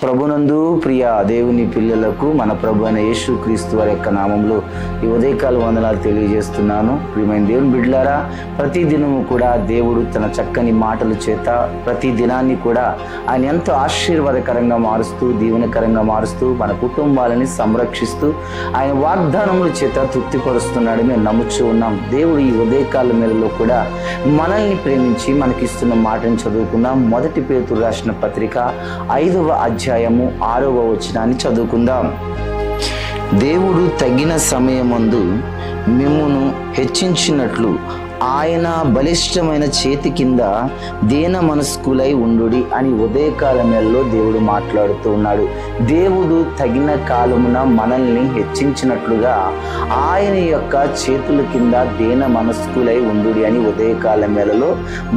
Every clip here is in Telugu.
ప్రభునందు ప్రియ దేవుని పిల్లలకు మన ప్రభు అయిన యేసుక్రీస్తు వారి యొక్క నామంలో ఈ ఉదయకాల వందనాలు తెలియజేస్తున్నాను. ప్రియమైన దేవుని బిడ్డలారా, ప్రతి దినము కూడా దేవుడు తన చక్కని మాటల చేత ప్రతి దినాన్ని కూడా ఆయన ఎంతో ఆశీర్వాదకరంగా మారుస్తూ దీవెనకరంగా మారుస్తూ మన కుటుంబాలని సంరక్షిస్తూ ఆయన వాగ్దానముల చేత తృప్తిపరుస్తున్నాడు మేము నమ్ముచూ ఉన్నాం. దేవుడు ఈ ఉదయకాల మేలలో కూడా మనల్ని ప్రేమించి మనకిస్తున్న మాటను చదువుకుందాం. మొదటి పేతురు రాసిన పత్రిక 5వ అధ్యాయము 6వ వచనాన్ని చదువుకుందాం. దేవుడు తగిన సమయమందు మిమ్మును హెచ్చించినట్లు ఆయన బలిష్టమైన చేతి కింద దీన మనస్కులై ఉండుడి అని ఉదయకాలమేల్లో దేవుడు మాట్లాడుతూ ఉన్నాడు. దేవుడు తగిన కాలమున మనల్ని హెచ్చించినట్లుగా ఆయన యొక్క చేతుల కింద దీన మనస్కులై ఉండుడి అని ఉదయకాలమేలలో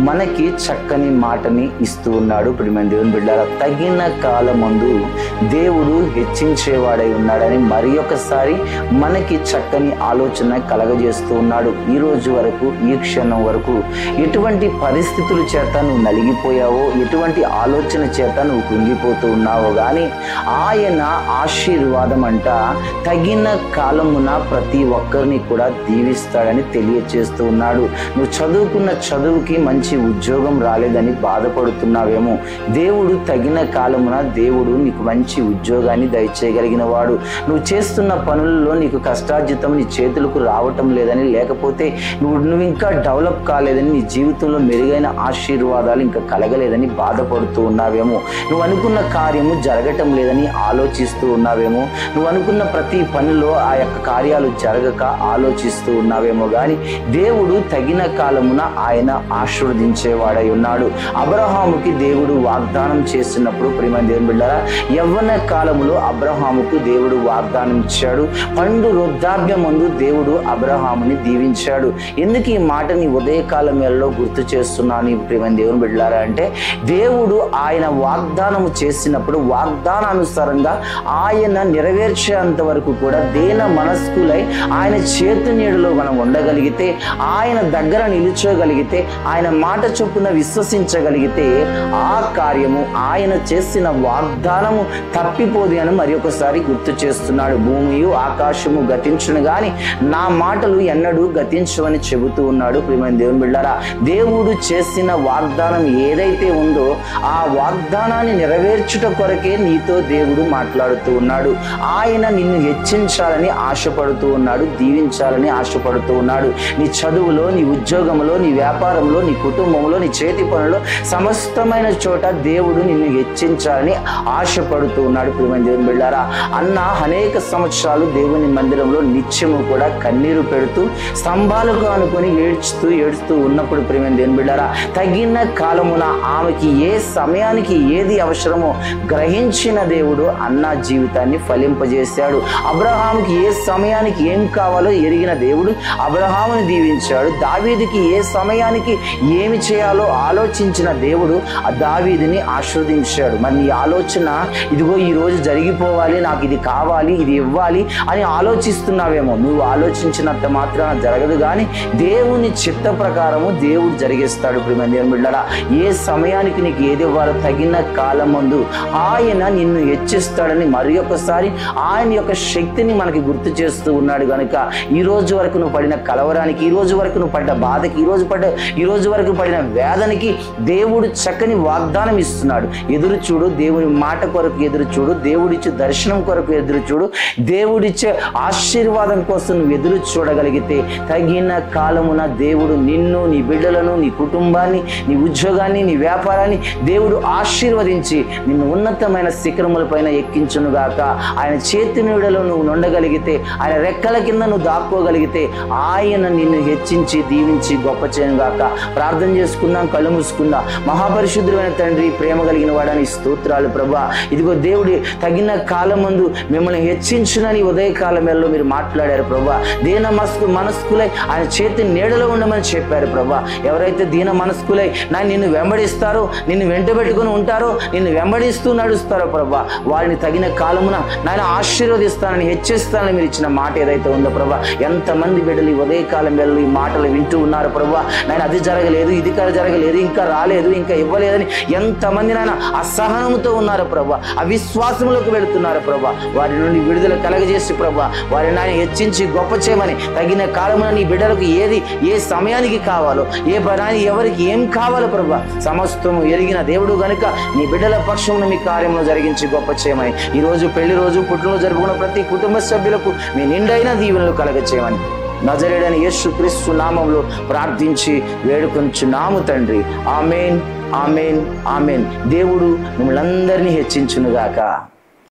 మనకి చక్కని మాటని ఇస్తూ ఉన్నాడు. ప్రియమైన దేవుని బిడ్డలారా, తగిన కాలమందు దేవుడు హెచ్చించేవాడై ఉన్నాడని మరి ఒకసారి మనకి చక్కని ఆలోచన కలగజేస్తూ ఉన్నాడు. ఈ రోజు వరకు ఈ క్షణం వరకు ఎటువంటి పరిస్థితుల చేత నువ్వు నలిగిపోయావో, ఎటువంటి ఆలోచన చేత నువ్వు కృంగిపోతూ ఉన్నావో కానీ ఆయన ఆశీర్వాదం అంట తగిన కాలమున ప్రతి ఒక్కరిని కూడా దీవిస్తాడని తెలియచేస్తూ ఉన్నాడు. నువ్వు చదువుకున్న చదువుకి మంచి ఉద్యోగం రాలేదని బాధపడుతున్నావేమో, దేవుడు తగిన కాలమున దేవుడు నీకు మంచి ఉద్యోగాన్ని దయచేయగలిగిన వాడు. నువ్వు చేస్తున్న పనుల్లో నీకు కష్టార్జితం నీ చేతులకు రావటం లేదని, లేకపోతే నువ్వు ఇంకా డెవలప్ కాలేదని, నీ జీవితంలో మెరుగైన ఆశీర్వాదాలు ఇంకా కలగలేదని బాధపడుతూ ఉన్నావేమో, నువ్వు అనుకున్న కార్యము జరగటం లేదని ఆలోచిస్తూ ఉన్నావేమో, నువ్వు అనుకున్న ప్రతి పనిలో ఆ యొక్క కార్యాలు జరగక ఆలోచిస్తూ ఉన్నావేమో కానీ దేవుడు తగిన కాలమున ఆయన ఆశీర్వదించేవాడై ఉన్నాడు. అబ్రహాముకి దేవుడు వాగ్దానం చేసినప్పుడు ప్రియమైన దేవుని బిడ్డలారా, యవ్వన కాలములో అబ్రహాముకు దేవుడు వాగ్దానం ఇచ్చాడు. పండు వృద్ధాప్యమందు దేవుడు అబ్రహాముని దీవించాడు. ఎందుకు ఈ మాటని ఉదయకాలం వేళలో గుర్తు చేస్తున్నాను ప్రియమైన దేవుని బిడ్డలారా అంటే, దేవుడు ఆయన వాగ్దానము చేసినప్పుడు వాగ్దానానుసారంగా ఆయన నెరవేర్చేంత వరకు కూడా దీన మనస్కులై ఆయన చేతి నీడలో మనం ఉండగలిగితే, ఆయన దగ్గర నిలుచోగలిగితే, ఆయన మాట చొప్పున విశ్వసించగలిగితే ఆ కార్యము ఆయన చేసిన వాగ్దానము తప్పిపోదు అని మరి ఒకసారి గుర్తు చేస్తున్నాడు. భూమియు ఆకాశము గతించును గాని నా మాటలు ఎన్నడూ గతించవని చెబుతూ ఉన్నాడు. ప్రియమైన దేవుని బిడ్డలారా, దేవుడు చేసిన వాగ్దానం ఏదైతే ఉందో ఆ వాగ్దానాన్ని నెరవేర్చుట కొరకే నీతో దేవుడు మాట్లాడుతూ ఉన్నాడు. ఆయన నిన్ను హెచ్చించాలని ఆశపడుతూ ఉన్నాడు, దీవించాలని ఆశపడుతూ ఉన్నాడు. నీ చదువులో, నీ ఉద్యోగంలో, నీ వ్యాపారంలో, నీ కుటుంబంలో, నీ చేతి పనులో, సమస్తమైన చోట దేవుడు నిన్ను హెచ్చించాలని ఆశపడుతూ ఉన్నాడు. ప్రియమైన దేవుని బిడ్డలారా, అన్న అనేక సంవత్సరాలు దేవుని మందిరంలో నిత్యము కూడా కన్నీరు పెడుతూ స్తంభాలకు అనుకొని ఏడుస్తూ ఉన్నప్పుడు ప్రియమైన దేవుని బిడ్డలారా, తగిన కాలమున ఆమెకి ఏ సమయానికి ఏది అవసరమో గ్రహించిన దేవుడు అన్న జీవితాన్ని ఫలింపజేశాడు. అబ్రహాముకి ఏ సమయానికి ఏం కావాలో ఎరిగిన దేవుడు అబ్రహాముని దీవించాడు. దావీదుకి ఏ సమయానికి ఏమి చేయాలో ఆలోచించిన దేవుడు ఆ దావీదుని ఆశీర్వదించాడు. మరి నీ ఆలోచన ఇదిగో ఈ రోజు జరిగిపోవాలి, నాకు ఇది కావాలి, ఇది ఇవ్వాలి అని ఆలోచిస్తున్నావేమో. నువ్వు ఆలోచించినంత మాత్రాన జరగదు కానీ దేవుని చిత్త ప్రకారము దేవుడు జరిగిస్తాడు. ప్రియమైన దేవుని బిడ్డలారా, ఏ సమయానికి నీకు ఏది ఇవ్వాలో తగిన కాలం ముందు ఆయన నిన్ను హెచ్చిస్తాడని మరి ఒకసారి ఆయన యొక్క శక్తిని మనకి గుర్తు చేస్తూ ఉన్నాడు. కనుక ఈ రోజు వరకు నువ్వు పడిన కలవరానికి, ఈ రోజు వరకు నువ్వు పడ్డ బాధకి, ఈ రోజు వరకు పడిన వేదనకి దేవుడు చక్కని వాగ్దానం ఇస్తున్నాడు. ఎదురు చూడు, దేవుని మాట కొరకు ఎదురు చూడు, దేవుడిచ్చే దర్శనం కొరకు ఎదురు చూడు, దేవుడిచ్చే ఆశీర్వాదం కోసం నువ్వు ఎదురు చూడగలిగితే తగిన కాలమున దేవుడు నిన్ను, నీ బిడ్డలను, నీ కుటుంబాన్ని, నీ ఉద్యోగాన్ని, నీ వ్యాపారాన్ని దేవుడు ఆశీర్వదించి నిన్ను ఉన్నతమైన శిఖరముల పైన ఎక్కించునుగాక. ఆయన చేతి నీడలో నువ్వు ఉండగలిగితే, ఆయన రెక్కల కింద నువ్వు దాక్కోగలిగితే ఆయన నిన్ను హెచ్చించి దీవించి గొప్ప చేయనుగాక. ప్రార్థన చేసుకుందాం, కళ్ళు మూసుకుందాం. మహాపరిశుద్ధుడైన తండ్రి, ప్రేమ కలిగిన వాడని స్తోత్రాలు ప్రభువా. ఇదిగో దేవుడి తగిన కాలం ముందు మిమ్మల్ని హెచ్చించునని ఉదయకాలం వేళలో మీరు మాట్లాడారు ప్రభువా. దీన మనస్కులై ఆయన చేతి నీడ నీడలో ఉండమని చెప్పారు ప్రభా. ఎవరైతే దీన మనస్కులై నాయన నిన్ను వెంబడిస్తారో, నిన్ను వెంటబెట్టుకుని ఉంటారో, నిన్ను వెంబడిస్తూ నడుస్తారో ప్రభా, వారిని తగిన కాలమున నాయన ఆశీర్వదిస్తానని, హెచ్చిస్తానని మీరు ఇచ్చిన మాట ఏదైతే ఉందో ప్రభా. ఎంతమంది బిడ్డలు ఈ ఉదయకాలం వేళలో ఈ మాటలు వింటూ ఉన్నారు ప్రభా. నాయన అది జరగలేదు, ఇది జరగలేదు, ఇంకా రాలేదు, ఇంకా ఇవ్వలేదని ఎంతమంది నాయన అసహనంతో ఉన్నారు ప్రభా, అవిశ్వాసంలోకి వెళుతున్నారు ప్రభా. వారి నుండి విడుదల కలగజేసి ప్రభా, వారిని నాయన హెచ్చించి గొప్ప చేయమని, తగిన కాలమున నీ బిడ్డలకు ఏది ఏ సమయానికి కావాలో, ఏ పరాని ఎవరికి ఏం కావాలో ప్రభా, సమస్తము ఎరిగిన దేవుడు గనుక నీ బిడ్డల పక్షమును మీ కార్యంలో జరిగించి గొప్ప చేయమని, ఈరోజు పెళ్లి రోజు పుట్టినరోజు జరుపుకున్న ప్రతి కుటుంబ సభ్యులకు మీ నిండైన దీవెనలు కలగ చేయమని నజరేయుడైన యేసుక్రీస్తు నామములో ప్రార్థించి వేడుకొంచున్నాము తండ్రి. ఆమేన్, ఆమేన్, ఆమేన్. దేవుడు మిమ్మల్ని అందరినీ హెచ్చించునుగాక.